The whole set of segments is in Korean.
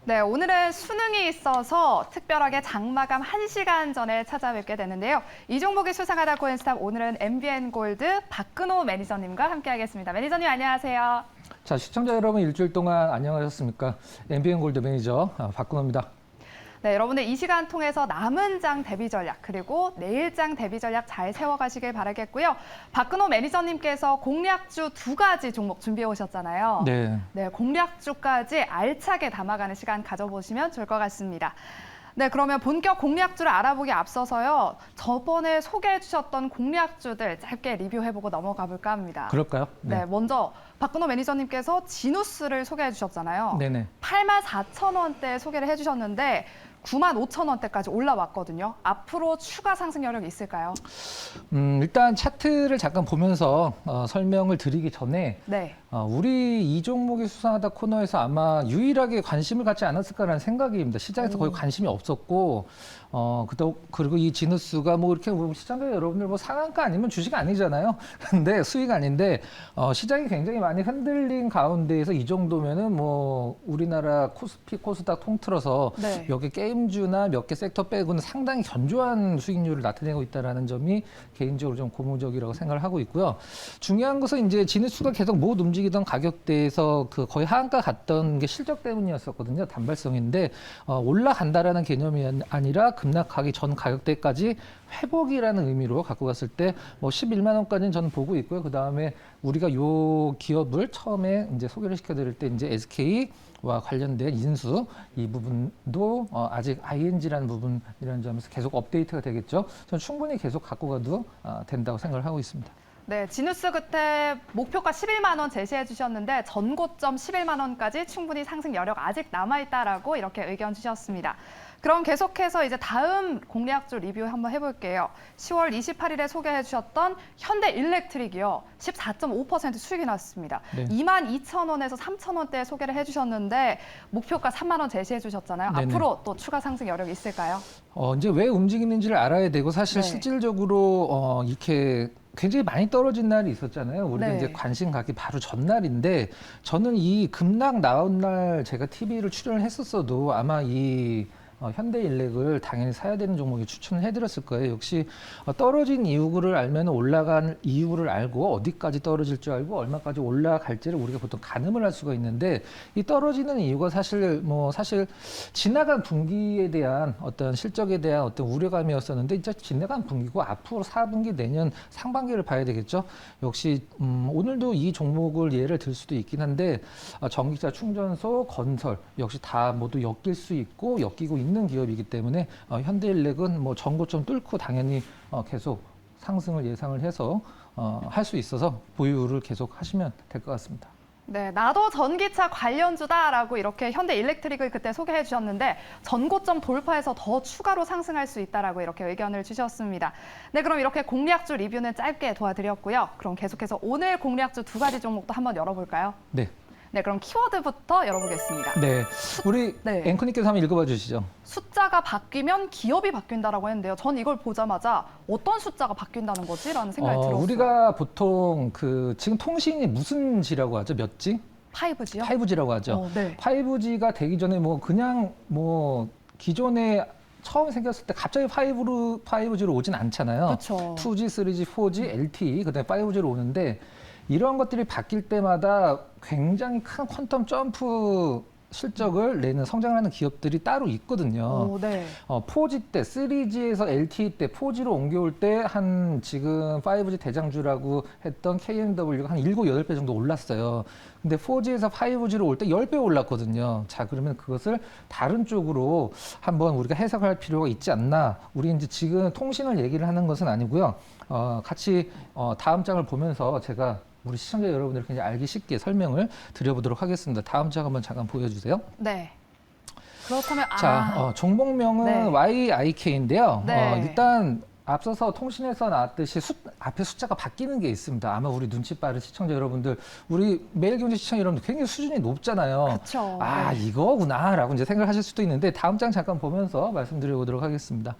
네, 오늘은 수능이 있어서 특별하게 장마감 1시간 전에 찾아뵙게 되는데요. 이 종목이 수상하다 코인스탑 오늘은 MBN 골드 박근호 매니저님과 함께하겠습니다. 매니저님 안녕하세요. 자, 시청자 여러분 일주일 동안 안녕하셨습니까? MBN 골드 매니저 박근호입니다. 네, 여러분들 이 시간 통해서 남은 장 대비 전략 그리고 내일 장 대비 전략 잘 세워가시길 바라겠고요. 박근호 매니저님께서 공략주 2가지 종목 준비해 오셨잖아요. 네, 공략주까지 알차게 담아가는 시간 가져보시면 좋을 것 같습니다. 네, 그러면 본격 공략주를 알아보기 앞서서요. 저번에 소개해 주셨던 공략주들 짧게 리뷰해보고 넘어가 볼까 합니다. 그럴까요? 네, 먼저 박근호 매니저님께서 지누스를 소개해 주셨잖아요. 네네. 84,000원대 소개를 해주셨는데 95,000원대까지 올라왔거든요. 앞으로 추가 상승 여력이 있을까요? 일단 차트를 잠깐 보면서 설명을 드리기 전에 네. 우리 이 종목이 수상하다 코너에서 아마 유일하게 관심을 갖지 않았을까라는 생각입니다. 시장에서 거의 관심이 없었고 그리고 이 지누스가 뭐 이렇게 시청자 여러분들 뭐 상한가 아니면 주식 아니잖아요. 근데 수익 아닌데 시장이 굉장히 많이 흔들린 가운데에서 이 정도면은 뭐 우리나라 코스피, 코스닥 통틀어서 네. 여기 게임주나 몇 개 섹터 빼고는 상당히 견조한 수익률을 나타내고 있다는 점이 개인적으로 좀 고무적이라고 생각을 하고 있고요. 중요한 것은 이제 지누스가 계속 못 움직이던 가격대에서 그 거의 하한가 갔던 게 실적 때문이었었거든요. 단발성인데 올라간다라는 개념이 아니라 급락하기 전 가격대까지 회복이라는 의미로 갖고 갔을 때 뭐 11만 원까지는 저는 보고 있고요. 그 다음에 우리가 요 기업을 처음에 이제 소개를 시켜드릴 때 이제 SK와 관련된 인수 이 부분도 아직 ING라는 부분이라는 점에서 계속 업데이트가 되겠죠. 저는 충분히 계속 갖고 가도 된다고 생각을 하고 있습니다. 네, 지누스 그때 목표가 11만 원 제시해 주셨는데 전고점 11만 원까지 충분히 상승 여력 아직 남아있다라고 이렇게 의견 주셨습니다. 그럼 계속해서 이제 다음 공략주 리뷰 한번 해볼게요. 10월 28일에 소개해 주셨던 현대일렉트릭이요. 14.5% 수익이 났습니다. 네. 22,000원에서 3,000원대에 소개를 해주셨는데 목표가 3만 원 제시해 주셨잖아요. 네네. 앞으로 또 추가 상승 여력이 있을까요? 이제 왜 움직이는지를 알아야 되고 사실 네. 실질적으로 이렇게 굉장히 많이 떨어진 날이 있었잖아요. 우리가 네. 이제 관심 갖기 바로 전날인데 저는 이 급락 나온 날 제가 TV를 출연을 했었어도 아마 이 현대일렉을 당연히 사야 되는 종목에 추천을 해드렸을 거예요. 역시 떨어진 이유를 알면 올라간 이유를 알고 어디까지 떨어질 줄 알고 얼마까지 올라갈지를 우리가 보통 가늠을 할 수가 있는데 이 떨어지는 이유가 사실 지나간 분기에 대한 어떤 실적에 대한 어떤 우려감이었었는데 이제 지나간 분기고 앞으로 4분기 내년 상반기를 봐야 되겠죠. 역시 오늘도 이 종목을 예를 들 수도 있긴 한데 전기차 충전소, 건설 역시 다 모두 엮일 수 있고 엮이고 있는 기업이기 때문에 현대일렉은 뭐 전고점 뚫고 당연히 계속 상승을 예상을 해서 할 수 있어서 보유를 계속 하시면 될 것 같습니다. 네, 나도 전기차 관련주다라고 이렇게 현대일렉트릭을 그때 소개해 주셨는데 전고점 돌파해서 더 추가로 상승할 수 있다라고 이렇게 의견을 주셨습니다. 네, 그럼 이렇게 공략주 리뷰는 짧게 도와드렸고요. 그럼 계속해서 오늘 공략주 2가지 종목도 한번 열어볼까요? 네. 네, 그럼 키워드부터 열어보겠습니다. 네. 우리 네. 앵커님께서 한번 읽어봐 주시죠. 숫자가 바뀌면 기업이 바뀐다라고 했는데요. 전 이걸 보자마자 어떤 숫자가 바뀐다는 거지? 라는 생각이 들었어요. 우리가 보통 지금 통신이 무슨 G라고 하죠? 몇 G? 5G요? 5G라고 하죠. 네. 5G가 되기 전에 그냥 기존에 처음 생겼을 때 갑자기 5G로 오진 않잖아요. 그렇죠. 2G, 3G, 4G, LTE, 그다음에 5G로 오는데 이런 것들이 바뀔 때마다 굉장히 큰 퀀텀 점프 실적을 내는 성장을 하는 기업들이 따로 있거든요. 네. 4G 때, 3G에서 LTE 때 4G로 옮겨올 때 지금 5G 대장주라고 했던 KMW가 한 7, 8배 정도 올랐어요. 근데 4G에서 5G로 올 때 10배 올랐거든요. 자, 그러면 그것을 다른 쪽으로 한번 우리가 해석할 필요가 있지 않나. 우리 이제 지금 통신을 얘기를 하는 것은 아니고요. 같이 다음 장을 보면서 제가 우리 시청자 여러분들 굉장히 알기 쉽게 설명을 드려보도록 하겠습니다. 다음 장 한번 잠깐 보여주세요. 네. 그렇다면 자, 종목명은 네. YIK인데요. 네. 일단 앞서서 통신에서 나왔듯이 앞에 숫자가 바뀌는 게 있습니다. 아마 우리 눈치 빠른 시청자 여러분들, 우리 매일경제 시청자 여러분들 굉장히 수준이 높잖아요. 그렇죠. 이거구나라고 이제 생각하실 수도 있는데 다음 장 잠깐 보면서 말씀드려보도록 하겠습니다.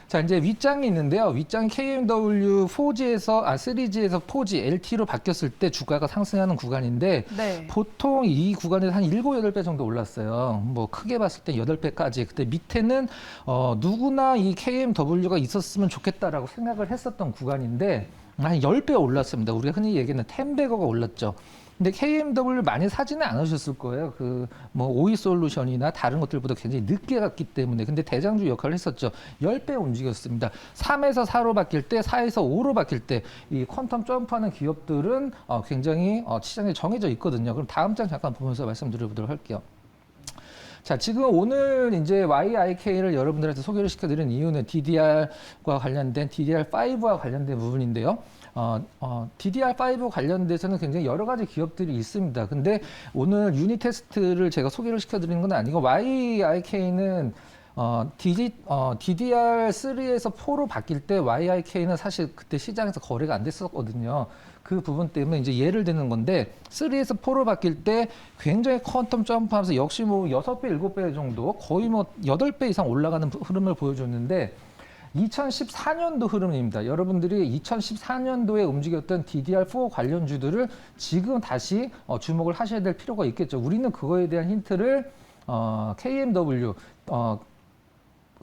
자, 이제 윗장이 있는데요. 윗장이 KMW 3G에서 4G, LT로 바뀌었을 때 주가가 상승하는 구간인데 네. 보통 이 구간에서 한 7, 8배 정도 올랐어요. 뭐 크게 봤을 때 8배까지. 그때 밑에는 누구나 이 KMW가 있었으면 좋겠다라고 생각을 했었던 구간인데 한 10배 올랐습니다. 우리가 흔히 얘기하는 10배거가 올랐죠. 근데 KMW 많이 사지는 않으셨을 거예요. 뭐 오이 솔루션이나 다른 것들보다 굉장히 늦게 갔기 때문에. 근데 대장주 역할을 했었죠. 10배 움직였습니다. 3에서 4로 바뀔 때, 4에서 5로 바뀔 때 이 퀀텀 점프하는 기업들은 굉장히 시장에 정해져 있거든요. 그럼 다음 장 잠깐 보면서 말씀드려보도록 할게요. 자, 지금 오늘 이제 YIK를 여러분들한테 소개를 시켜드린 이유는 DDR과 관련된 DDR5와 관련된 부분인데요. DDR5 관련돼서는 굉장히 여러 가지 기업들이 있습니다. 근데 오늘 유닛 테스트를 제가 소개를 시켜드리는 건 아니고 YIK는 DDR3에서 4로 바뀔 때 YIK는 사실 그때 시장에서 거래가 안 됐었거든요. 그 부분 때문에 이제 예를 드는 건데 3에서 4로 바뀔 때 굉장히 퀀텀 점프하면서 역시 뭐 6배, 7배 정도 거의 뭐 8배 이상 올라가는 흐름을 보여줬는데 2014년도 흐름입니다. 여러분들이 2014년도에 움직였던 DDR4 관련주들을 지금 다시 주목을 하셔야 될 필요가 있겠죠. 우리는 그거에 대한 힌트를 KMW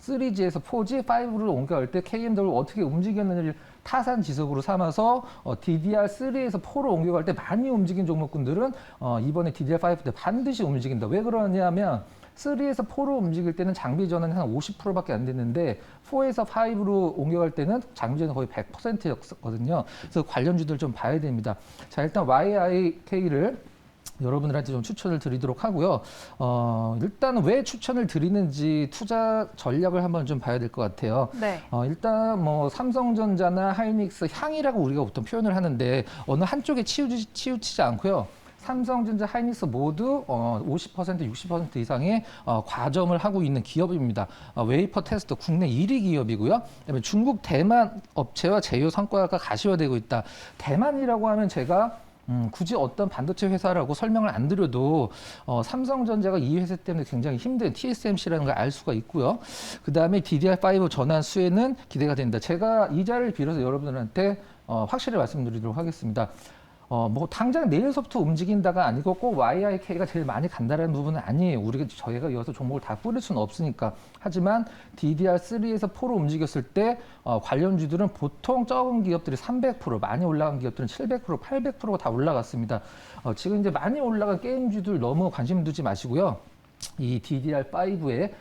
3G에서 4G, 5로 옮겨갈 때 KMW 어떻게 움직였는지를 타산 지석으로 삼아서 DDR3에서 4로 옮겨갈 때 많이 움직인 종목군들은 이번에 DDR5 때 반드시 움직인다. 왜 그러냐면 3에서 4로 움직일 때는 장비 전환이 한 50%밖에 안 됐는데 4에서 5로 옮겨갈 때는 장비 전환이 거의 100%였거든요. 그래서 관련주들 좀 봐야 됩니다. 자, 일단 YIK를 여러분들한테 좀 추천을 드리도록 하고요. 일단 왜 추천을 드리는지 투자 전략을 한번 좀 봐야 될 것 같아요. 네. 일단 뭐 삼성전자나 하이닉스 향이라고 우리가 보통 표현을 하는데 어느 한쪽에 치우치지 않고요. 삼성전자, 하이닉스 모두 50%, 60% 이상의 과점을 하고 있는 기업입니다. 웨이퍼 테스트 국내 1위 기업이고요. 그다음에 중국, 대만 업체와 제휴 성과가 가시화되고 있다. 대만이라고 하면 제가 굳이 어떤 반도체 회사라고 설명을 안 드려도 삼성전자가 이 회사 때문에 굉장히 힘든 TSMC라는 걸 알 수가 있고요. 그다음에 DDR5 전환 수혜는 기대가 된다. 제가 이 자리를 빌어서 여러분들한테 확실히 말씀드리도록 하겠습니다. 뭐 당장 내일서부터 움직인다가 아니고 꼭 YIK가 제일 많이 간다는 부분은 아니에요. 저희가 여기서 종목을 다 뿌릴 수는 없으니까. 하지만 DDR3에서 4로 움직였을 때 관련주들은 보통 적은 기업들이 300%, 많이 올라간 기업들은 700%, 800%가 다 올라갔습니다. 지금 이제 많이 올라간 게임주들 너무 관심 두지 마시고요. 이 DDR5의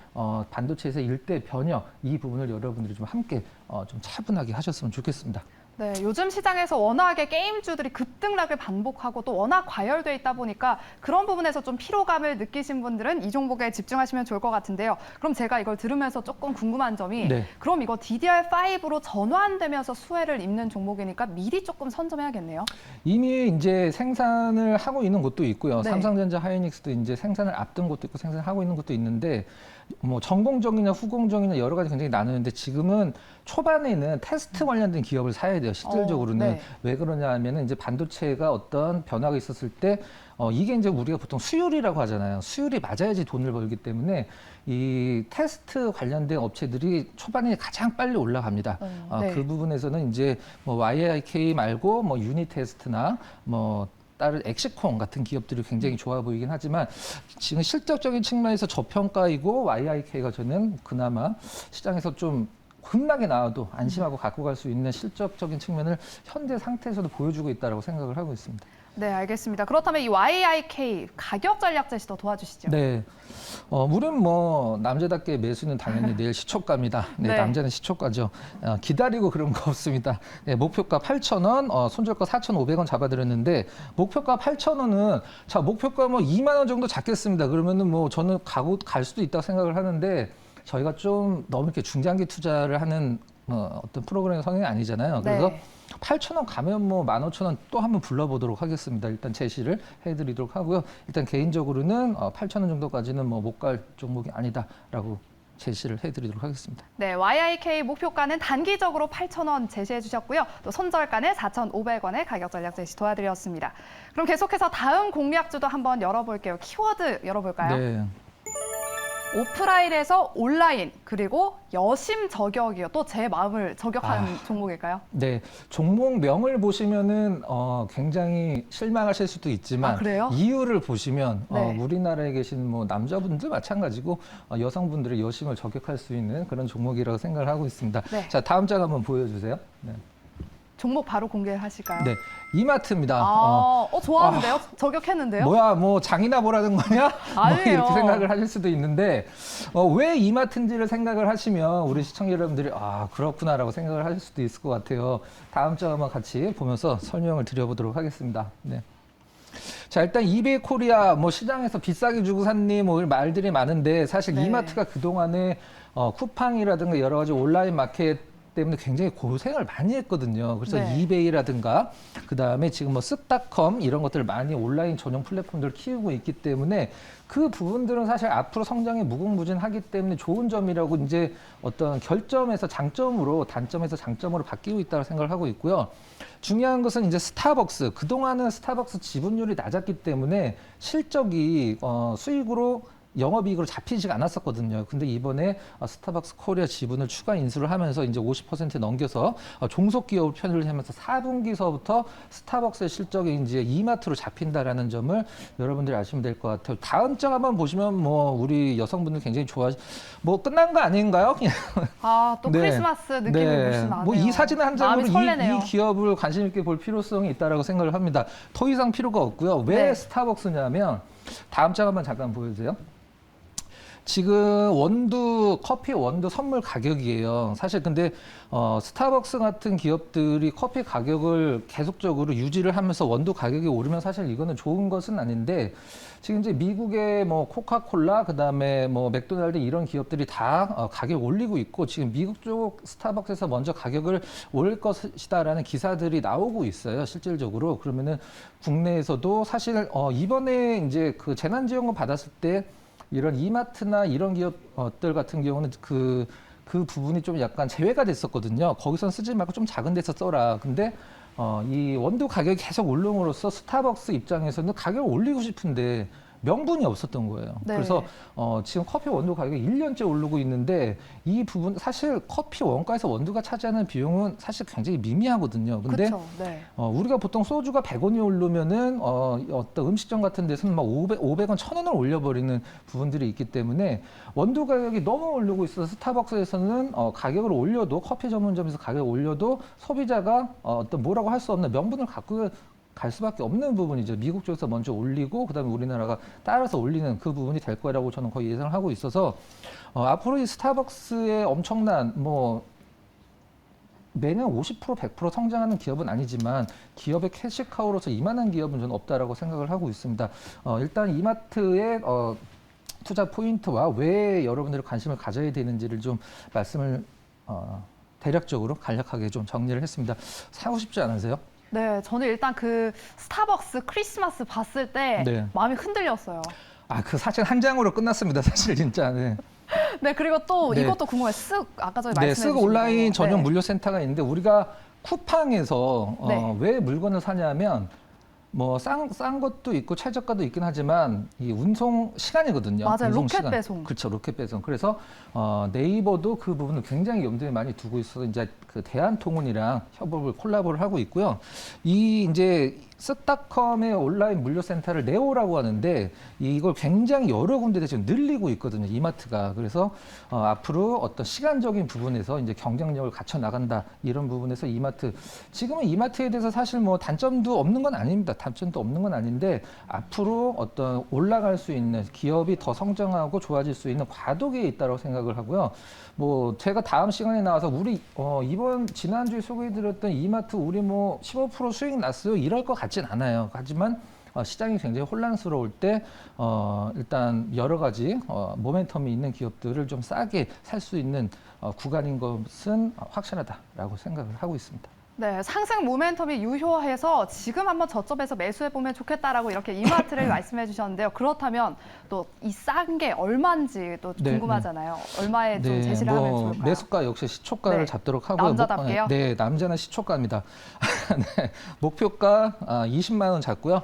반도체에서 일대 변형 이 부분을 여러분들이 좀 함께 좀 차분하게 하셨으면 좋겠습니다. 네, 요즘 시장에서 워낙에 게임주들이 급등락을 반복하고 또 워낙 과열돼 있다 보니까 그런 부분에서 좀 피로감을 느끼신 분들은 이 종목에 집중하시면 좋을 것 같은데요. 그럼 제가 이걸 들으면서 조금 궁금한 점이 네. 그럼 이거 DDR5로 전환되면서 수혜를 입는 종목이니까 미리 조금 선점해야겠네요. 이미 이제 생산을 하고 있는 곳도 있고요. 네. 삼성전자, 하이닉스도 이제 생산을 앞둔 곳도 있고 생산을 하고 있는 곳도 있는데 뭐 전공정이나 후공정이나 여러 가지 굉장히 나누는데 지금은 초반에는 테스트 관련된 기업을 사야 돼요. 실질적으로는. 네. 왜 그러냐 하면은 이제 반도체가 어떤 변화가 있었을 때 이게 이제 우리가 보통 수율이라고 하잖아요. 수율이 맞아야지 돈을 벌기 때문에 이 테스트 관련된 업체들이 초반에 가장 빨리 올라갑니다. 네. 그 부분에서는 이제 뭐 YIK 말고 뭐 유닛 테스트나 뭐 다른 엑시콘 같은 기업들이 굉장히 좋아 보이긴 하지만 지금 실적적인 측면에서 저평가이고 YIK가 저는 그나마 시장에서 좀 급락이 나와도 안심하고 갖고 갈 수 있는 실적적인 측면을 현재 상태에서도 보여주고 있다고 생각을 하고 있습니다. 네, 알겠습니다. 그렇다면 이 YIK 가격 전략 제시도 도와주시죠. 네. 물은 뭐 남자답게 매수는 당연히 내일 시초가입니다. 네, 네. 남자는 시초가죠. 기다리고 그런 거 없습니다. 네, 목표가 8,000원, 손절가 4,500원 잡아드렸는데 목표가 8,000원은 자 목표가 뭐 2만 원 정도 잡겠습니다. 그러면은 뭐 저는 갈 수도 있다고 생각을 하는데 저희가 좀 너무 이렇게 중장기 투자를 하는 어떤 프로그램 성향이 아니잖아요. 그래서 네. 8,000원 가면 뭐 15,000원 또 한번 불러보도록 하겠습니다. 일단 제시를 해드리도록 하고요. 일단 개인적으로는 8,000원 정도까지는 뭐 못 갈 종목이 아니다라고 제시를 해드리도록 하겠습니다. 네, YIK 목표가는 단기적으로 8,000원 제시해 주셨고요. 또 손절가는 4,500원의 가격 전략 제시 도와드렸습니다. 그럼 계속해서 다음 공략주도 한번 열어볼게요. 키워드 열어볼까요? 네. 오프라인에서 온라인 그리고 여심 저격이요. 또 제 마음을 저격한 종목일까요? 네, 종목명을 보시면은 굉장히 실망하실 수도 있지만 그래요? 이유를 보시면 네. 우리나라에 계신 뭐 남자분들 마찬가지고 여성분들의 여심을 저격할 수 있는 그런 종목이라고 생각을 하고 있습니다. 네. 자, 다음 장 한번 보여주세요. 네. 종목 바로 공개하실까요? 네, 이마트입니다. 좋아하는데요? 저격했는데요? 뭐야, 뭐 장이나 보라는 거냐? 뭐 아니에요. 이렇게 생각을 하실 수도 있는데 왜 이마트인지를 생각을 하시면 우리 시청자 여러분들이 그렇구나라고 생각을 하실 수도 있을 것 같아요. 다음 장 한번 같이 보면서 설명을 드려보도록 하겠습니다. 네. 자, 일단 이베이 코리아 뭐 시장에서 비싸게 주고 샀니 뭐 말들이 많은데 사실 네. 이마트가 그동안에 쿠팡이라든가 여러 가지 온라인 마켓 때문에 굉장히 고생을 많이 했거든요. 그래서 네. 이베이라든가 그다음에 지금 뭐 쓱닷컴 이런 것들 많이 온라인 전용 플랫폼들을 키우고 있기 때문에 그 부분들은 사실 앞으로 성장이 무궁무진하기 때문에 좋은 점이라고 이제 어떤 결점에서 장점으로 단점에서 장점으로 바뀌고 있다고 생각을 하고 있고요. 중요한 것은 이제 스타벅스. 그동안은 스타벅스 지분율이 낮았기 때문에 실적이 수익으로 영업이익으로 잡히지가 않았었거든요. 근데 이번에 스타벅스 코리아 지분을 추가 인수를 하면서 이제 50% 넘겨서 종속 기업을 편입을 하면서 4분기서부터 스타벅스의 실적이 이제 이마트로 잡힌다라는 점을 여러분들이 아시면 될 것 같아요. 다음 장 한번 보시면 뭐 우리 여성분들 굉장히 뭐 끝난 거 아닌가요? 또 네. 크리스마스 느낌이 물씬 나네요. 뭐 이 사진 한 장으로 마음이 설레네요. 이 기업을 관심 있게 볼 필요성이 있다라고 생각을 합니다. 더 이상 필요가 없고요. 왜 네. 스타벅스냐면 다음 장 한번 잠깐 보여주세요. 지금 커피 원두 선물 가격이에요. 사실 근데 스타벅스 같은 기업들이 커피 가격을 계속적으로 유지를 하면서 원두 가격이 오르면 사실 이거는 좋은 것은 아닌데 지금 이제 미국의 뭐 코카콜라 그다음에 뭐 맥도날드 이런 기업들이 다 가격 올리고 있고 지금 미국 쪽 스타벅스에서 먼저 가격을 올릴 것이다라는 기사들이 나오고 있어요. 실질적으로 그러면은 국내에서도 사실 이번에 이제 그 재난지원금 받았을 때 이런 이마트나 이런 기업들 같은 경우는 그 부분이 좀 약간 제외가 됐었거든요. 거기선 쓰지 말고 좀 작은 데서 써라. 근데 이 원두 가격이 계속 오름으로써 스타벅스 입장에서는 가격을 올리고 싶은데 명분이 없었던 거예요. 네. 그래서 지금 커피 원두 가격이 1년째 오르고 있는데 이 부분 사실 커피 원가에서 원두가 차지하는 비용은 사실 굉장히 미미하거든요. 근데 그쵸, 네. 우리가 보통 소주가 100원이 오르면은 어떤 음식점 같은 데서는 막 500원, 1000원을 올려버리는 부분들이 있기 때문에 원두 가격이 너무 오르고 있어서 스타벅스에서는 가격을 올려도 커피 전문점에서 가격을 올려도 소비자가 어떤 뭐라고 할 수 없는 명분을 갖고 갈 수밖에 없는 부분이죠. 미국 쪽에서 먼저 올리고 그다음에 우리나라가 따라서 올리는 그 부분이 될 거라고 저는 거의 예상을 하고 있어서 앞으로 이 스타벅스의 엄청난 뭐 매년 50% 100% 성장하는 기업은 아니지만 기업의 캐시카우로서 이만한 기업은 저는 없다라고 생각을 하고 있습니다. 일단 이마트의 투자 포인트와 왜 여러분들이 관심을 가져야 되는지를 좀 말씀을 대략적으로 간략하게 좀 정리를 했습니다. 사고 싶지 않으세요? 네, 저는 일단 그 스타벅스 크리스마스 봤을 때 네. 마음이 흔들렸어요. 그 사진 한 장으로 끝났습니다. 사실 진짜. 네. 네, 그리고 또 네. 이것도 궁금해요. 아까 전에 네, 말씀해 주신 쓱 온라인 거. 전용 네. 물류센터가 있는데 우리가 쿠팡에서 네. 왜 물건을 사냐면 뭐 싼 것도 있고 최저가도 있긴 하지만 이 운송 시간이거든요. 맞아요. 운송 로켓 시간. 배송. 그렇죠. 로켓 배송. 그래서 네이버도 그 부분을 굉장히 염두에 많이 두고 있어서 이제 그 대한통운이랑 콜라보를 하고 있고요. 이 이제 쓱닷컴의 온라인 물류센터를 네오라고 하는데 이걸 굉장히 여러 군데에 지금 늘리고 있거든요. 이마트가. 그래서 앞으로 어떤 시간적인 부분에서 이제 경쟁력을 갖춰 나간다. 이런 부분에서 이마트. 지금은 이마트에 대해서 사실 뭐 단점도 없는 건 아닙니다. 단점도 없는 건 아닌데 앞으로 어떤 올라갈 수 있는 기업이 더 성장하고 좋아질 수 있는 과도기에 있다고 생각을 하고요. 뭐 제가 다음 시간에 나와서 우리 이번 지난주에 소개해드렸던 이마트 우리 뭐 15% 수익 났어요. 이럴 것 같진 않아요. 하지만 시장이 굉장히 혼란스러울 때 일단 여러 가지 모멘텀이 있는 기업들을 좀 싸게 살 수 있는 구간인 것은 확실하다라고 생각을 하고 있습니다. 네, 상승 모멘텀이 유효해서 지금 한번 저점에서 매수해보면 좋겠다라고 이렇게 이마트를 말씀해 주셨는데요. 그렇다면 또 이 싼 게 얼마인지 또 네, 궁금하잖아요. 얼마에 좀 제시를 하면 좋을까요? 매수가 역시 시초가를 네. 잡도록 하고요. 남자답게요? 네, 남자는 시초가입니다. 네, 목표가 20만 원 잡고요.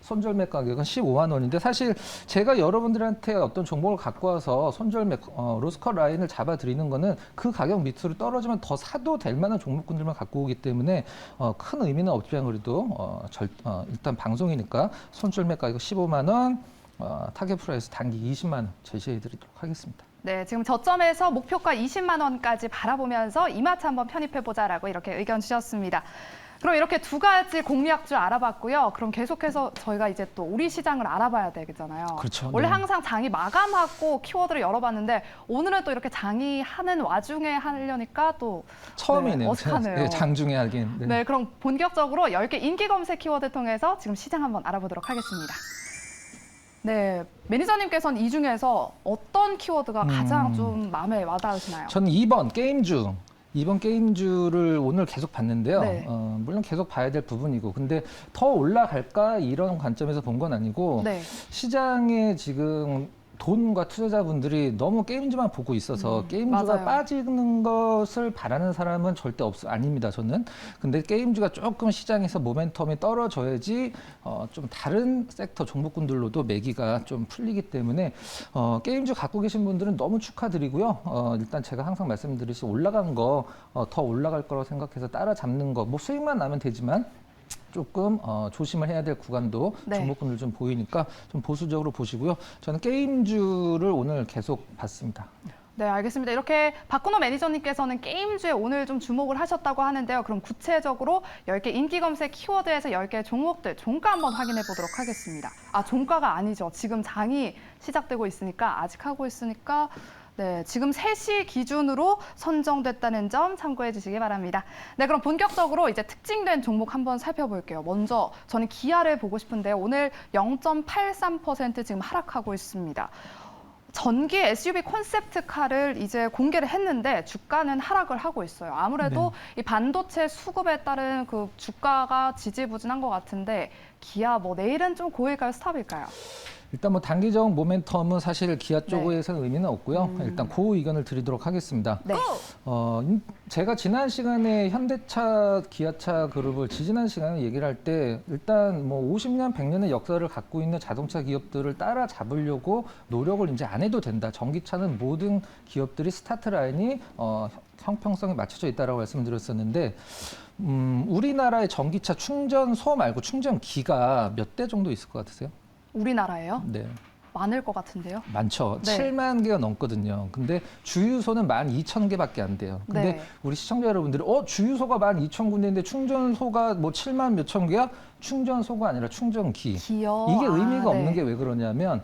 손절매 가격은 15만 원인데 사실 제가 여러분들한테 어떤 정보를 갖고 와서 손절매 로스컷 라인을 잡아드리는 거는 그 가격 밑으로 떨어지면 더 사도 될 만한 종목군들만 갖고 오기 때문에 큰 의미는 없지만 그래도 일단 방송이니까 손절매 가격 15만 원, 타겟 프라이스 단기 20만 원 제시해드리도록 하겠습니다. 네, 지금 저점에서 목표가 20만 원까지 바라보면서 이마트 한번 편입해보자라고 이렇게 의견 주셨습니다. 그럼 이렇게 두 가지 공략주 알아봤고요. 그럼 계속해서 저희가 이제 또 우리 시장을 알아봐야 되겠잖아요. 그렇죠. 원래 네. 항상 장이 마감하고 키워드를 열어봤는데 오늘은 또 이렇게 장이 하는 와중에 하려니까 또 처음이네요. 어색하네요. 네, 장중에 하긴. 네. 네, 그럼 본격적으로 10개 인기 검색 키워드 통해서 지금 시장 한번 알아보도록 하겠습니다. 네, 매니저님께서는 이 중에서 어떤 키워드가 가장 좀 마음에 와닿으시나요? 저는 2번 게임주. 이번 게임주를 오늘 계속 봤는데요. 네. 물론 계속 봐야 될 부분이고, 근데 더 올라갈까 이런 관점에서 본 건 아니고 네. 시장에 지금 돈과 투자자분들이 너무 게임주만 보고 있어서 게임주가 맞아요. 빠지는 것을 바라는 사람은 절대 아닙니다, 저는. 근데 게임주가 조금 시장에서 모멘텀이 떨어져야지 좀 다른 섹터 종목군들로도 매기가 좀 풀리기 때문에 게임주 갖고 계신 분들은 너무 축하드리고요. 일단 제가 항상 말씀드리듯이 올라간 거 더 올라갈 거라고 생각해서 따라잡는 거, 뭐 수익만 나면 되지만 조금 조심을 해야 될 구간도 네. 종목군들 좀 보이니까 좀 보수적으로 보시고요. 저는 게임주를 오늘 계속 봤습니다. 네, 알겠습니다. 이렇게 박근호 매니저님께서는 게임주에 오늘 좀 주목을 하셨다고 하는데요. 그럼 구체적으로 10개 인기 검색 키워드에서 10개 종목들 종가 한번 확인해 보도록 하겠습니다. 아, 종가가 아니죠. 지금 장이 시작되고 있으니까 아직 하고 있으니까 네, 지금 3시 기준으로 선정됐다는 점 참고해 주시기 바랍니다. 네, 그럼 본격적으로 이제 특징된 종목 한번 살펴볼게요. 먼저 저는 기아를 보고 싶은데요. 오늘 0.83% 지금 하락하고 있습니다. 전기 SUV 콘셉트카를 이제 공개를 했는데 주가는 하락을 하고 있어요. 아무래도 이 반도체 수급에 따른 그 주가가 지지부진한 것 같은데 기아 뭐 내일은 좀 고일까요? 스탑일까요? 일단 뭐 단기적 모멘텀은 사실 기아 쪽에서는 의미는 없고요. 일단 그 의견을 드리도록 하겠습니다. 네. 제가 지난 시간에 현대차, 기아차 그룹을 지지난 시간에 얘기를 할 때 일단 뭐 50년, 100년의 역사를 갖고 있는 자동차 기업들을 따라잡으려고 노력을 이제 안 해도 된다. 전기차는 모든 기업들이 스타트 라인이 형평성에 맞춰져 있다라고 말씀드렸었는데 우리나라의 전기차 충전소 말고 충전기가 몇 대 정도 있을 것 같으세요? 우리나라예요? 네. 많을 것 같은데요. 많죠. 네. 7만 개가 넘거든요. 근데 주유소는 12,000개밖에 안 돼요. 근데 네. 우리 시청자 여러분들이 주유소가 12,000군데인데 충전소가 뭐 7만 몇천 개야? 충전소가 아니라 충전기. 기어. 이게 의미가 네. 없는 게 왜 그러냐면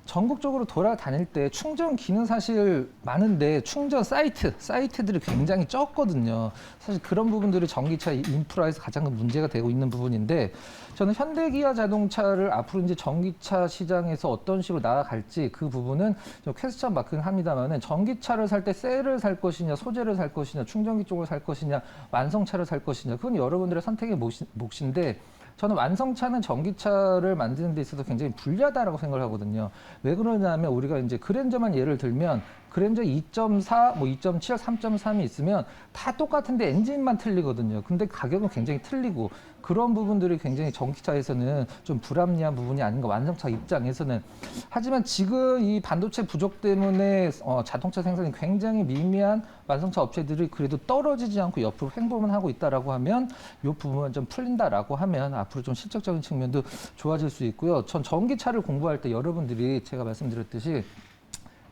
전국적으로 돌아다닐 때 충전기는 사실 많은데 충전 사이트들이 굉장히 적거든요. 사실 그런 부분들이 전기차 인프라에서 가장 큰 문제가 되고 있는 부분인데 저는 현대기아 자동차를 앞으로 이제 전기차 시장에서 어떤 식으로 나아갈지 그 부분은 좀 퀘스천 마크는 합니다만은 전기차를 살 때 셀을 살 것이냐, 소재를 살 것이냐, 충전기 쪽을 살 것이냐, 완성차를 살 것이냐, 그건 여러분들의 선택의 몫인데 저는 완성차는 전기차를 만드는 데 있어서 굉장히 불리하다라고 생각을 하거든요. 왜 그러냐면 우리가 이제 그랜저만 예를 들면 그랜저 2.4, 뭐 2.7, 3.3이 있으면 다 똑같은데 엔진만 틀리거든요. 근데 가격은 굉장히 틀리고 그런 부분들이 굉장히 전기차에서는 좀 불합리한 부분이 아닌가 완성차 입장에서는. 하지만 지금 이 반도체 부족 때문에 자동차 생산이 굉장히 미미한 완성차 업체들이 그래도 떨어지지 않고 옆으로 횡보만 하고 있다라고 하면 이 부분은 좀 풀린다라고 하면 앞으로 좀 실적적인 측면도 좋아질 수 있고요. 전 전기차를 공부할 때 여러분들이 제가 말씀드렸듯이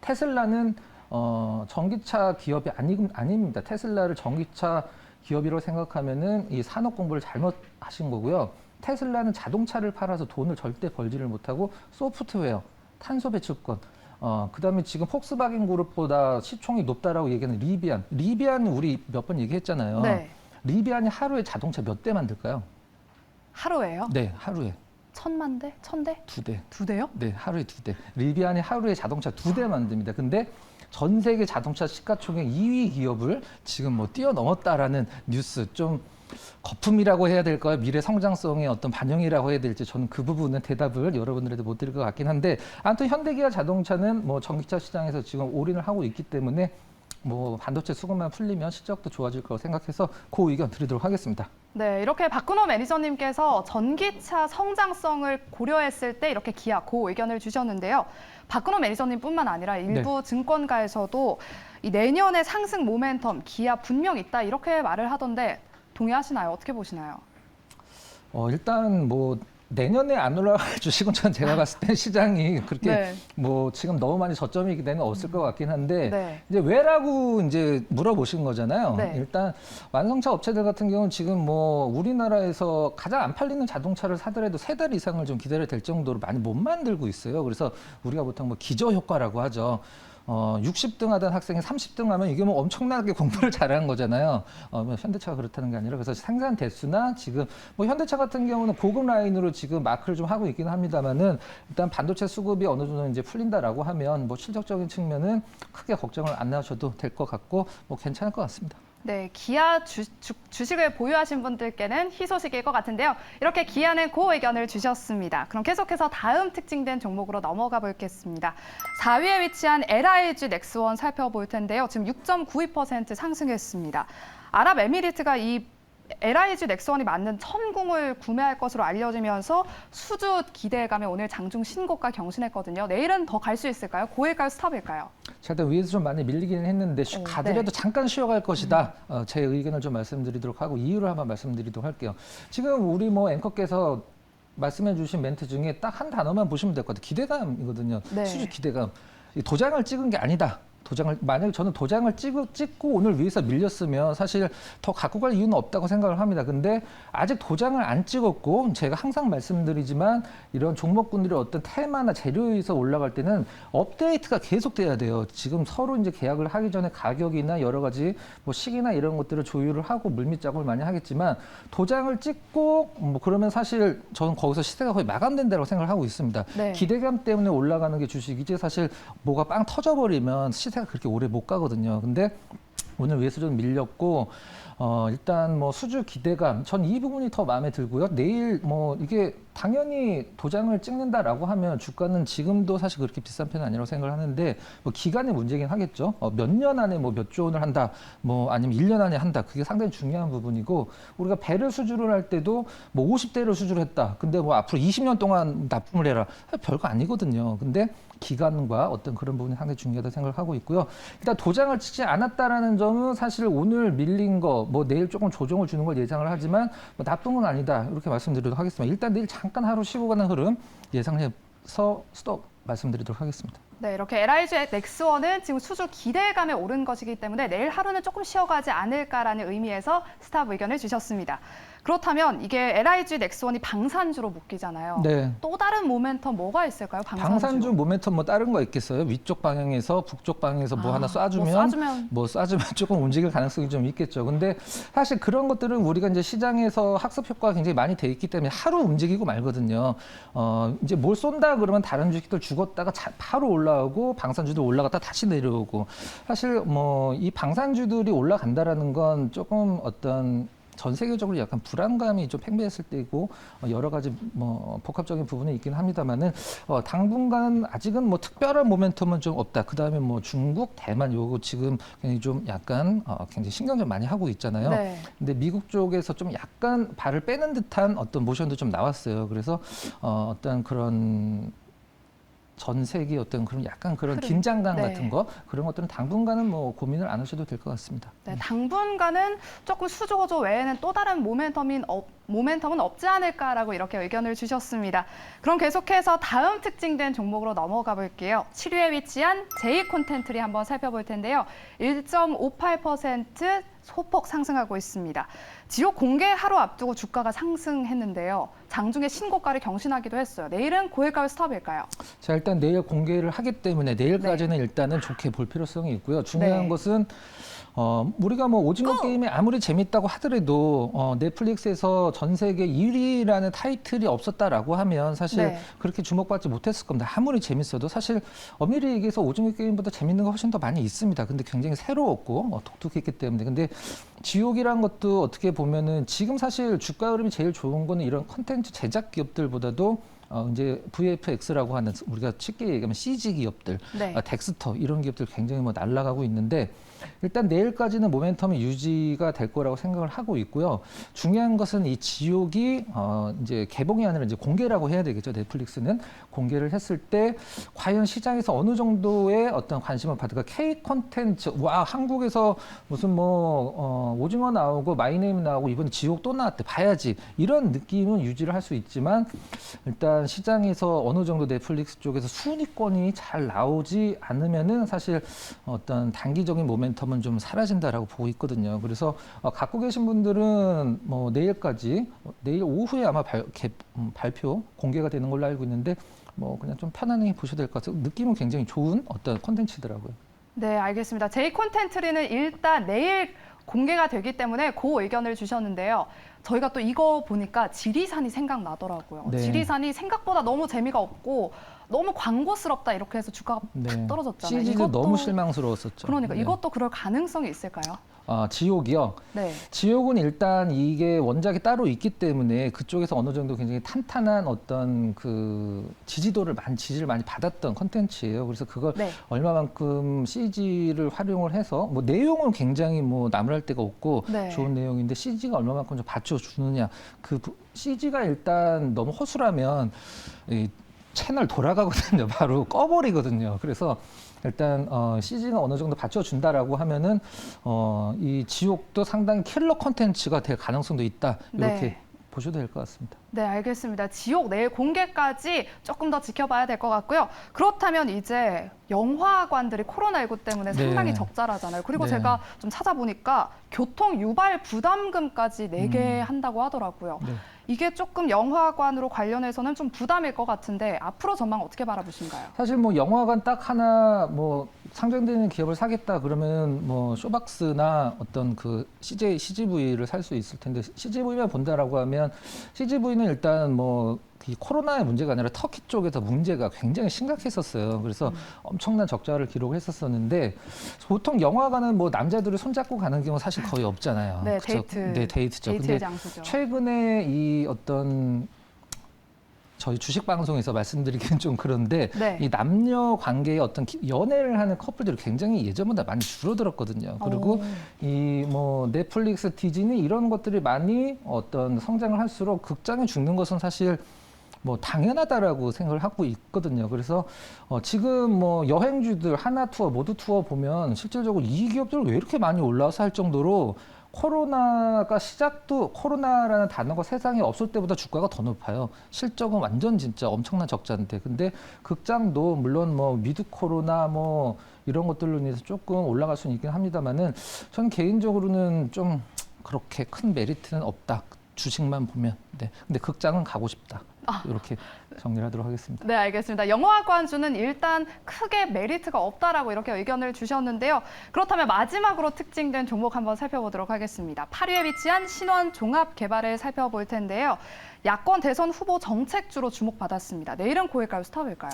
테슬라는 전기차 기업이 아닙니다. 테슬라를 전기차 기업이라고 생각하면은 이 산업 공부를 잘못하신 거고요. 테슬라는 자동차를 팔아서 돈을 절대 벌지를 못하고 소프트웨어, 탄소 배출권, 그다음에 지금 폭스바겐 그룹보다 시총이 높다라고 얘기하는 리비안 우리 몇 번 얘기했잖아요. 네. 리비안이 하루에 자동차 몇 대 만들까요? 하루에요? 네, 하루에 1,000만 대? 1,000대? 2대. 2대요? 네, 하루에 2대. 리비안이 하루에 자동차 2대 만듭니다. 근데 전 세계 자동차 시가총액 2위 기업을 지금 뭐 뛰어넘었다라는 뉴스, 좀 거품이라고 해야 될까요? 미래 성장성의 어떤 반영이라고 해야 될지 저는 그 부분은 대답을 여러분들한테 못 드릴 것 같긴 한데 아무튼 현대기아 자동차는 뭐 전기차 시장에서 지금 올인을 하고 있기 때문에 뭐 반도체 수급만 풀리면 실적도 좋아질 거라고 생각해서 그 의견 드리도록 하겠습니다. 네, 이렇게 박근호 매니저님께서 전기차 성장성을 고려했을 때 이렇게 기아 고 의견을 주셨는데요. 박근호 매니저님뿐만 아니라 일부 증권가에서도 이 내년의 상승 모멘텀 기아 분명 있다 이렇게 말을 하던데 동의하시나요? 어떻게 보시나요? 일단 뭐 내년에 안 올라갈 주식은 전 제가 봤을 때 시장이 그렇게 뭐 지금 너무 많이 저점이기 때문에 없을 것 같긴 한데 이제 왜라고 이제 물어보신 거잖아요. 일단 완성차 업체들 같은 경우는 지금 뭐 우리나라에서 가장 안 팔리는 자동차를 사더라도 3달 이상을 좀 기다려야 될 정도로 많이 못 만들고 있어요. 그래서 우리가 보통 뭐 기저 효과라고 하죠. 60등 하던 학생이 30등 하면 이게 뭐 엄청나게 공부를 잘한 거잖아요. 뭐 현대차가 그렇다는 게 아니라 그래서 생산 대수나 지금 뭐 현대차 같은 경우는 고급 라인으로 지금 마크를 좀 하고 있긴 합니다만은 일단 반도체 수급이 어느 정도 이제 풀린다라고 하면 뭐 실적적인 측면은 크게 걱정을 안 하셔도 될 것 같고 뭐 괜찮을 것 같습니다. 네, 기아 주식을 보유하신 분들께는 희소식일 것 같은데요. 이렇게 기아는 고 의견을 주셨습니다. 그럼 계속해서 다음 특징된 종목으로 넘어가 보겠습니다. 4위에 위치한 LIG 넥스원 살펴볼 텐데요. 지금 6.92% 상승했습니다. 아랍에미리트가 이 LIG 넥스원이 맞는 천궁을 구매할 것으로 알려지면서 수주 기대감에 오늘 장중 신고가 경신했거든요. 내일은 더 갈 수 있을까요? 고일까요? 스탑일까요? 자, 일단 위에서 좀 많이 밀리기는 했는데 가더라도 잠깐 쉬어갈 것이다. 제 의견을 좀 말씀드리도록 하고 이유를 한번 말씀드리도록 할게요. 지금 우리 뭐 앵커께서 말씀해 주신 멘트 중에 딱 한 단어만 보시면 될 것 같아요. 기대감이거든요. 수주 기대감. 도장을 찍은 게 아니다. 만약에 저는 도장을 찍고 오늘 위에서 밀렸으면 사실 더 갖고 갈 이유는 없다고 생각을 합니다. 근데 아직 도장을 안 찍었고 제가 항상 말씀드리지만 이런 종목군들이 어떤 테마나 재료에서 올라갈 때는 업데이트가 계속돼야 돼요. 지금 서로 이제 계약을 하기 전에 가격이나 여러 가지 뭐 시기나 이런 것들을 조율을 하고 물밑 작업을 많이 하겠지만 도장을 찍고 뭐 그러면 사실 저는 거기서 시세가 거의 마감된다고 생각을 하고 있습니다. 기대감 때문에 올라가는 게 주식이지 사실 뭐가 빵 터져버리면 시세가 그렇게 오래 못 가거든요. 근데 오늘 위에서 좀 밀렸고 일단 뭐 수주 기대감 전 이 부분이 더 마음에 들고요. 내일 뭐 이게 당연히 도장을 찍는다라고 하면 주가는 지금도 사실 그렇게 비싼 편은 아니라고 생각을 하는데 뭐 기간의 문제긴 하겠죠. 몇 년 안에 뭐 몇 조 원을 한다, 뭐 아니면 1년 안에 한다. 그게 상당히 중요한 부분이고 우리가 배를 수주를 할 때도 뭐 50대를 수주를 했다. 근데 뭐 앞으로 20년 동안 납품을 해라. 별거 아니거든요. 근데 기간과 어떤 그런 부분이 상당히 중요하다고 생각을 하고 있고요. 일단 도장을 찍지 않았다라는 점은 사실 오늘 밀린 거, 뭐 내일 조금 조정을 주는 걸 예상을 하지만 뭐 나쁜 건 아니다. 이렇게 말씀드리도록 하겠습니다. 일단 내일 잠깐 하루 쉬고 가는 흐름 예상해서 스톱 말씀드리도록 하겠습니다. 네, 이렇게 LIG 넥스원은 지금 수주 기대감에 오른 것이기 때문에 내일 하루는 조금 쉬어가지 않을까라는 의미에서 스탑 의견을 주셨습니다. 그렇다면 이게 LIG 넥스원이 방산주로 묶이잖아요. 또 다른 모멘텀 뭐가 있을까요? 방산주 모멘텀 뭐 다른 거 있겠어요? 위쪽 방향에서 북쪽 방향에서 뭐 하나 쏴주면 조금 움직일 가능성이 좀 있겠죠. 근데 사실 그런 것들은 우리가 이제 시장에서 학습 효과가 굉장히 많이 돼 있기 때문에 하루 움직이고 말거든요. 이제 뭘 쏜다 그러면 다른 주식들 죽었다가 바로 올라오고 방산주도 올라갔다 다시 내려오고 사실 뭐 이 방산주들이 올라간다라는 건 조금 어떤 전 세계적으로 약간 불안감이 좀 팽배했을 때이고 여러 가지 뭐 복합적인 부분이 있긴 합니다만은 당분간 아직은 뭐 특별한 모멘텀은 좀 없다. 그 다음에 뭐 중국, 대만 요거 지금 굉장히 좀 약간 굉장히 신경 좀 많이 하고 있잖아요. 근데 미국 쪽에서 좀 약간 발을 빼는 듯한 어떤 모션도 좀 나왔어요. 그래서 어떤 그런 전 세계 어떤 그런 약간 그런 긴장감 같은 거 그런 것들은 당분간은 뭐 고민을 안 하셔도 될 것 같습니다. 네, 당분간은 조금 수조조 외에는 또 다른 모멘텀은 없지 않을까라고 이렇게 의견을 주셨습니다. 그럼 계속해서 다음 특징된 종목으로 넘어가 볼게요. 7위에 위치한 제이콘텐트리 한번 살펴볼 텐데요. 1.58% 소폭 상승하고 있습니다. 지옥 공개 하루 앞두고 주가가 상승했는데요. 장중에 신고가를 경신하기도 했어요. 내일은 고일까요? 스탑일까요? 자, 일단 내일 공개를 하기 때문에 내일까지는 일단은 좋게 볼 필요성이 있고요. 중요한 것은 우리가 뭐 오징어 게임이 아무리 재밌다고 하더라도 넷플릭스에서 전 세계 1위라는 타이틀이 없었다라고 하면 사실 그렇게 주목받지 못했을 겁니다. 아무리 재밌어도 사실 엄밀히 얘기해서 오징어 게임보다 재밌는 거 훨씬 더 많이 있습니다. 근데 굉장히 새로웠고 독특했기 때문에. 근데 지옥이란 것도 어떻게 보면은 지금 사실 주가 흐름이 제일 좋은 거는 이런 컨텐츠 제작 기업들보다도 이제 VFX라고 하는 우리가 쉽게 얘기하면 CG 기업들, 네. 덱스터 이런 기업들 굉장히 뭐 날아가고 있는데 일단 내일까지는 모멘텀이 유지가 될 거라고 생각을 하고 있고요. 중요한 것은 이 지옥이 이제 개봉이 아니라 이제 공개라고 해야 되겠죠. 넷플릭스는 공개를 했을 때 과연 시장에서 어느 정도의 어떤 관심을 받을까? K 콘텐츠, 와 한국에서 무슨 뭐 오징어 나오고 마이네임 나오고 이번 지옥 또 나왔대 봐야지 이런 느낌은 유지를 할 수 있지만 일단 시장에서 어느 정도 넷플릭스 쪽에서 순위권이 잘 나오지 않으면은 사실 어떤 단기적인 모멘텀은 좀 사라진다라고 보고 있거든요. 그래서 갖고 계신 분들은 뭐 내일까지 내일 오후에 아마 발표 공개가 되는 걸로 알고 있는데 뭐 그냥 좀 편안히 보셔도 될 것 같아요. 느낌은 굉장히 좋은 어떤 콘텐츠더라고요. 네, 알겠습니다. J 콘텐츠리는 일단 내일 공개가 되기 때문에 그 의견을 주셨는데요. 저희가 또 이거 보니까 지리산이 생각나더라고요. 네. 지리산이 생각보다 너무 재미가 없고 너무 광고스럽다 이렇게 해서 주가가 팍 떨어졌잖아요. CG도 너무 실망스러웠었죠. 그러니까 이것도 그럴 가능성이 있을까요? 지옥이요. 네. 지옥은 일단 이게 원작이 따로 있기 때문에 그쪽에서 어느 정도 굉장히 탄탄한 어떤 그 지지를 많이 받았던 컨텐츠예요. 그래서 그걸 얼마만큼 CG를 활용을 해서 뭐 내용은 굉장히 뭐 나무랄 데가 없고 좋은 내용인데 CG가 얼마만큼 좀 받쳐주느냐. 그 CG가 일단 너무 허술하면 이 채널 돌아가거든요. 바로 꺼버리거든요. 그래서 일단 CG가 어느 정도 받쳐준다라고 하면은 이 지옥도 상당히 킬러 콘텐츠가 될 가능성도 있다. 이렇게 보셔도 될 것 같습니다. 네, 알겠습니다. 지옥 내일 공개까지 조금 더 지켜봐야 될 것 같고요. 그렇다면 이제 영화관들이 코로나19 때문에 상당히 적자라잖아요. 그리고 제가 좀 찾아보니까 교통 유발 부담금까지 내게 한다고 하더라고요. 이게 조금 영화관으로 관련해서는 좀 부담일 것 같은데 앞으로 전망 어떻게 바라보신가요? 사실 뭐 영화관 딱 하나 뭐 상장되는 기업을 사겠다 그러면 뭐 쇼박스나 어떤 그 CGV를 살 수 있을 텐데 CGV만 본다라고 하면 CGV는 일단 뭐 이 코로나의 문제가 아니라 터키 쪽에서 문제가 굉장히 심각했었어요. 그래서 엄청난 적자를 기록했었는데 보통 영화관은 뭐 남자들을 손잡고 가는 경우 사실 거의 없잖아요. 네, 그쵸? 데이트죠. 근데 장소죠. 최근에 이 어떤 저희 주식 방송에서 말씀드리기는 좀 그런데 이 남녀 관계의 어떤 연애를 하는 커플들이 굉장히 예전보다 많이 줄어들었거든요. 그리고 이 뭐 넷플릭스, 디즈니 이런 것들이 많이 어떤 성장을 할수록 극장에 죽는 것은 사실 뭐 당연하다라고 생각을 하고 있거든요. 그래서 지금 뭐 여행주들 하나 투어, 모두 투어 보면 실질적으로 이 기업들 왜 이렇게 많이 올라와서 할 정도로 코로나가 시작도 코로나라는 단어가 세상에 없을 때보다 주가가 더 높아요. 실적은 완전 진짜 엄청난 적자인데 근데 극장도 물론 뭐 미드 코로나 뭐 이런 것들로 인해서 조금 올라갈 수는 있긴 합니다만은 저는 개인적으로는 좀 그렇게 큰 메리트는 없다. 주식만 보면. 근데 극장은 가고 싶다. 이렇게 정리를 하도록 하겠습니다. 네, 알겠습니다. 영화관주는 일단 크게 메리트가 없다라고 이렇게 의견을 주셨는데요. 그렇다면 마지막으로 특징된 종목 한번 살펴보도록 하겠습니다. 8위에 위치한 신원 종합개발을 살펴볼 텐데요. 야권 대선 후보 정책주로 주목받았습니다. 내일은 고일까요? 스탑일까요?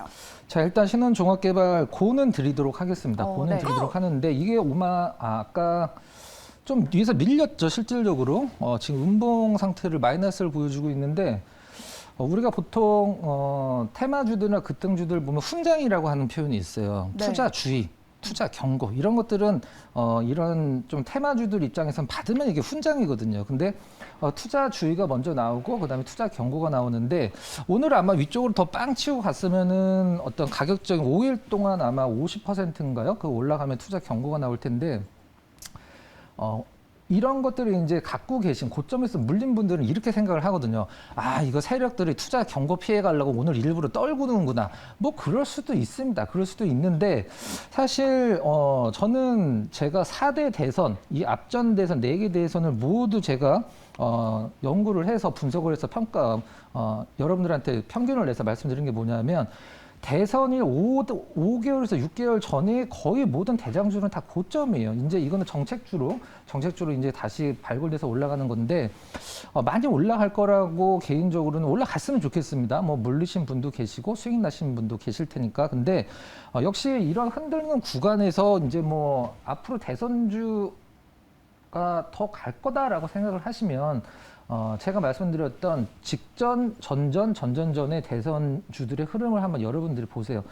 자, 일단 신원 종합개발 고는 드리도록 하겠습니다. 고는 드리도록 하는데 이게 아까 좀 뒤에서 밀렸죠, 실질적으로. 지금 음봉 상태를 마이너스를 보여주고 있는데 우리가 보통 테마주들이나 급등주들 보면 훈장이라고 하는 표현이 있어요. 투자주의, 투자 경고 이런 것들은 이런 좀 테마주들 입장에선 받으면 이게 훈장이거든요. 근데 투자주의가 먼저 나오고 그다음에 투자 경고가 나오는데 오늘 아마 위쪽으로 더 빵 치고 갔으면은 어떤 가격적인 5일 동안 아마 50%인가요? 그 올라가면 투자 경고가 나올 텐데 이런 것들을 이제 갖고 계신 고점에서 물린 분들은 이렇게 생각을 하거든요. 이거 세력들이 투자 경고 피해 가려고 오늘 일부러 떨구는구나. 뭐 그럴 수도 있습니다. 그럴 수도 있는데 사실 저는 제가 4대 대선, 이 앞전 대선 4개 대선을 모두 제가 연구를 해서 분석을 해서 여러분들한테 평균을 내서 말씀드린 게 뭐냐면 대선이 5개월에서 6개월 전에 거의 모든 대장주는 다 고점이에요. 이제 이거는 정책주로 이제 다시 발굴돼서 올라가는 건데, 많이 올라갈 거라고 개인적으로는 올라갔으면 좋겠습니다. 뭐 물리신 분도 계시고 수익 나신 분도 계실 테니까. 근데, 역시 이런 흔들리는 구간에서 이제 뭐 앞으로 대선주가 더 갈 거다라고 생각을 하시면, 제가 말씀드렸던 직전, 전전전의 대선주들의 흐름을 한번 여러분들이 보세요.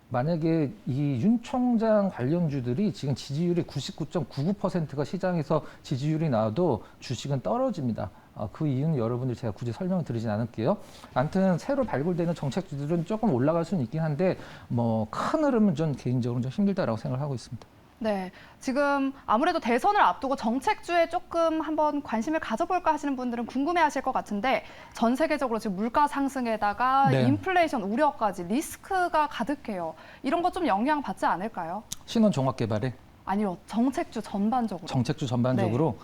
만약에 이 윤 총장 관련주들이 지금 지지율이 99.99%가 시장에서 지지율이 나와도 주식은 떨어집니다. 그 이유는 여러분들 제가 굳이 설명을 드리진 않을게요. 아무튼 새로 발굴되는 정책주들은 조금 올라갈 수는 있긴 한데 뭐 큰 흐름은 전 개인적으로 좀 힘들다라고 생각을 하고 있습니다. 네, 지금 아무래도 대선을 앞두고 정책주에 조금 한번 관심을 가져볼까 하시는 분들은 궁금해하실 것 같은데 전 세계적으로 지금 물가 상승에다가 네. 인플레이션 우려까지 리스크가 가득해요. 이런 거 좀 영향 받지 않을까요? 신원 종합 개발에 아니요, 정책주 전반적으로. 정책주 전반적으로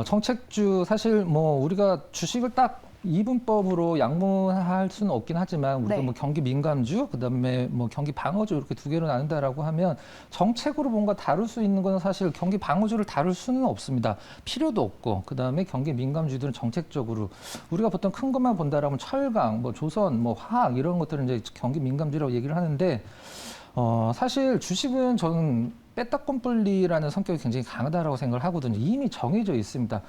정책주 사실 뭐 우리가 주식을 딱 이분법으로 양분할 수는 없긴 하지만 우리가 네. 뭐 경기 민감주 그다음에 뭐 경기 방어주 이렇게 두 개로 나눈다라고 하면 정책으로 뭔가 다룰 수 있는 거는 사실 경기 방어주를 다룰 수는 없습니다. 필요도 없고 그다음에 경기 민감주들은 정책적으로 우리가 보통 큰 것만 본다라면 철강, 뭐 조선, 뭐 화학 이런 것들은 이제 경기 민감주라고 얘기를 하는데 사실 주식은 저는 빼딱꼼뿔리라는 성격이 굉장히 강하다라고 생각을 하거든요. 이미 정해져 있습니다.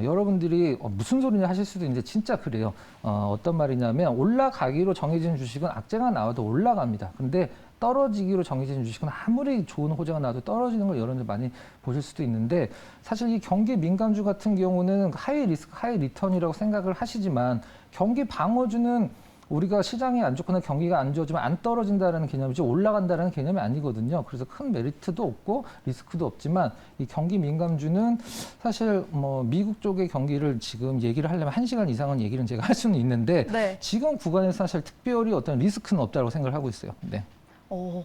여러분들이 무슨 소리냐 하실 수도 있는데 진짜 그래요. 어떤 말이냐면 올라가기로 정해진 주식은 악재가 나와도 올라갑니다. 근데 떨어지기로 정해진 주식은 아무리 좋은 호재가 나와도 떨어지는 걸 여러분들 많이 보실 수도 있는데 사실 이 경기 민감주 같은 경우는 하이 리스크, 하이 리턴이라고 생각을 하시지만 경기 방어주는 우리가 시장이 안 좋거나 경기가 안 좋아지면 안 떨어진다는 개념이지 올라간다는 개념이 아니거든요. 그래서 큰 메리트도 없고 리스크도 없지만 이 경기 민감주는 사실 뭐 미국 쪽의 경기를 지금 얘기를 하려면 1시간 이상은 얘기를 제가 할 수는 있는데 네. 지금 구간에서 사실 특별히 어떤 리스크는 없다고 생각을 하고 있어요. 네.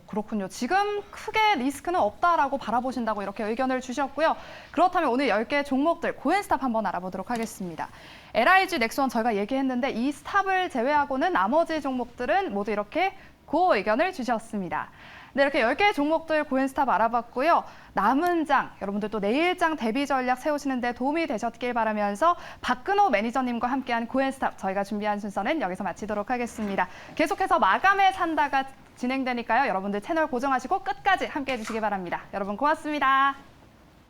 그렇군요. 지금 크게 리스크는 없다라고 바라보신다고 이렇게 의견을 주셨고요. 그렇다면 오늘 10개 종목들 고엔스탑 한번 알아보도록 하겠습니다. LIG, 넥스원 저희가 얘기했는데 이 스탑을 제외하고는 나머지 종목들은 모두 이렇게 고 의견을 주셨습니다. 네, 이렇게 10개 종목들 고엔스탑 알아봤고요. 남은 장, 여러분들 또 내일장 대비 전략 세우시는 데 도움이 되셨길 바라면서 박근호 매니저님과 함께한 고엔스탑 저희가 준비한 순서는 여기서 마치도록 하겠습니다. 계속해서 마감에 산다가 진행되니까요. 여러분들 채널 고정하시고 끝까지 함께해 주시기 바랍니다. 여러분 고맙습니다.